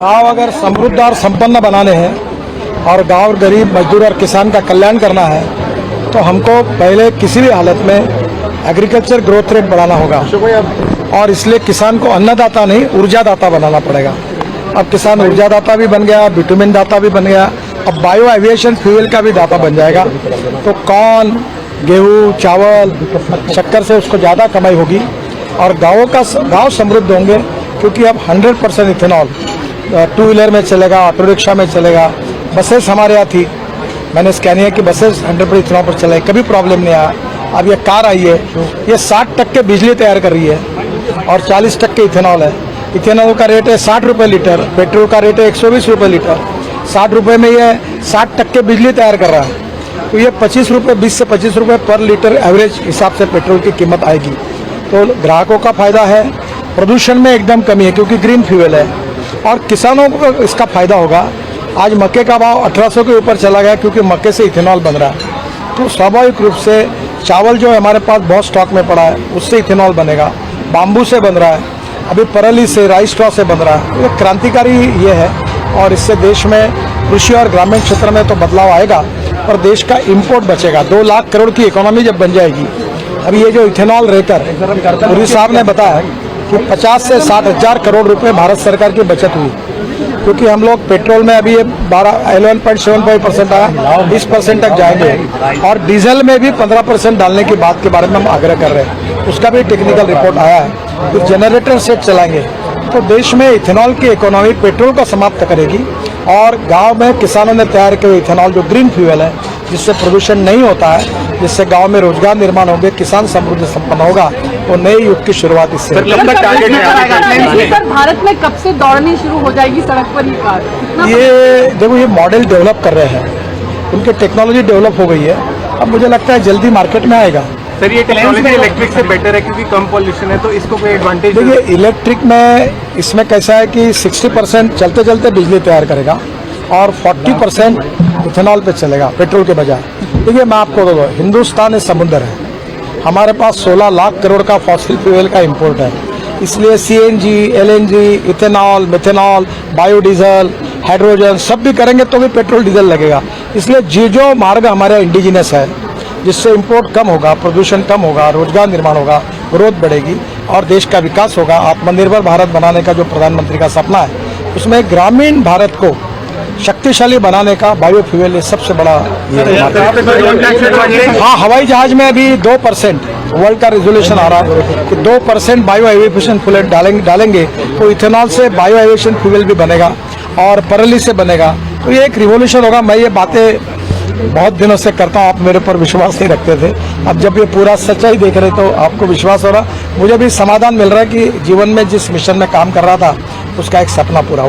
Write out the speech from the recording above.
गांव अगर समृद्ध और संपन्न बनाने हैं और गांव गरीब मजदूर और किसान का कल्याण करना है तो हमको पहले किसी भी हालत में एग्रीकल्चर ग्रोथ रेट बढ़ाना होगा और इसलिए किसान को अन्नदाता नहीं ऊर्जादाता बनाना पड़ेगा। अब किसान ऊर्जादाता भी बन गया, विटामिन दाता भी बन गया, अब बायो एविएशन फ्यूल का भी दाता बन जाएगा। तो कॉर्न, गेहूँ, चावल, शक्कर से उसको ज़्यादा कमाई होगी और गाँव समृद्ध होंगे क्योंकि अब 100% इथेनॉल टू व्हीलर में चलेगा, ऑटो रिक्शा में चलेगा। बसेस हमारे यहाँ थी, मैंने स्कैनिया की बसेस 100% इथेनॉल पर चलाई, कभी प्रॉब्लम नहीं आया। अब ये कार आई है, ये 60% बिजली तैयार कर रही है और 40% इथेनॉल है। इथेनॉल का रेट है 60 रुपये लीटर, पेट्रोल का रेट है 120 रुपये लीटर। 60 रुपये में ये 60% बिजली तैयार कर रहा है, तो ये 25 रुपये, 20 से 25 रुपये पर लीटर एवरेज हिसाब से पेट्रोल की कीमत आएगी। तो ग्राहकों का फायदा है, प्रदूषण में एकदम कमी है क्योंकि ग्रीन फ्यूल है और किसानों को इसका फायदा होगा। आज मक्के का भाव 1800 के ऊपर चला गया क्योंकि मक्के से इथेनॉल बन रहा है। तो स्वाभाविक रूप से चावल जो हमारे पास बहुत स्टॉक में पड़ा है उससे इथेनॉल बनेगा, बाम्बू से बन रहा है, अभी परली से, राइस स्ट्रॉ से बन रहा है। ये क्रांतिकारी ये है और इससे देश में कृषि और ग्रामीण क्षेत्र में तो बदलाव आएगा और देश का इम्पोर्ट बचेगा। 2 लाख करोड़ की इकोनॉमी जब बन जाएगी। अभी ये जो इथेनॉल रहकर पुरी साहब ने बताया कि 50 से 60 हजार करोड़ रुपए भारत सरकार की बचत हुई क्योंकि हम लोग पेट्रोल में अभी 11.75% आया, 20% तक जाएंगे और डीजल में भी 15% डालने की बात के बारे में हम आग्रह कर रहे हैं। उसका भी टेक्निकल रिपोर्ट आया है। तो जनरेटर सेट चलाएंगे तो देश में इथेनॉल की इकोनॉमी पेट्रोल को समाप्त करेगी और गांव में किसानों ने तैयार किए इथेनॉल जो ग्रीन फ्यूल है जिससे प्रदूषण नहीं होता है, जिससे गांव में रोजगार निर्माण होंगे, किसान समृद्ध संपन्न होगा, वो नए युग की शुरुआत इससे। सर, भारत में कब से दौड़नी शुरू हो जाएगी सड़क पर ये कार? ये देखो, ये मॉडल डेवलप कर रहे हैं, उनकी टेक्नोलॉजी डेवलप हो गई है, अब मुझे लगता है जल्दी मार्केट में आएगा। सर, ये टेक्नोलॉजी इलेक्ट्रिक से बेटर है क्योंकि कम पॉल्यूशन है, तो इसको कोई एडवांटेज? देखिए, इलेक्ट्रिक में इसमें कैसा है कि 60% चलते चलते बिजली तैयार करेगा और 40% इथेनॉल पे चलेगा पेट्रोल के बजाय। देखिए, मैं आपको बता दूं, हिंदुस्तान एक समुद्र है, हमारे पास 16 लाख करोड़ का फॉसिल फ्यूल का इंपोर्ट है, इसलिए CNG, LNG, ethanol, methanol, biodiesel, hydrogen सब भी करेंगे तो भी पेट्रोल डीजल लगेगा। इसलिए जो मार्ग हमारे इंडिजिनस है जिससे इंपोर्ट कम होगा, प्रदूषण कम होगा, रोजगार निर्माण होगा, ग्रोथ बढ़ेगी और देश का विकास होगा। आत्मनिर्भर भारत बनाने का जो प्रधानमंत्री का सपना है उसमें ग्रामीण भारत को शक्तिशाली बनाने का बायोफ्यूल ये सबसे बड़ा। हाँ, हवाई जहाज में अभी 2% वर्ल्ड का रेजोल्यूशन आ रहा है कि 2% बायो एविएशन फ्यूल डालेंगे तो इथेनॉल से बायो एविएशन फ्यूल भी बनेगा और परली से बनेगा। तो ये एक रिवोल्यूशन होगा। मैं ये बातें बहुत दिनों से करता हूँ, आप मेरे पर विश्वास नहीं रखते थे, अब जब ये पूरा सच्चाई देख रहे तो आपको विश्वास हो रहा। मुझे भी समाधान मिल रहा है कि जीवन में जिस मिशन में काम कर रहा था उसका एक सपना पूरा हुआ।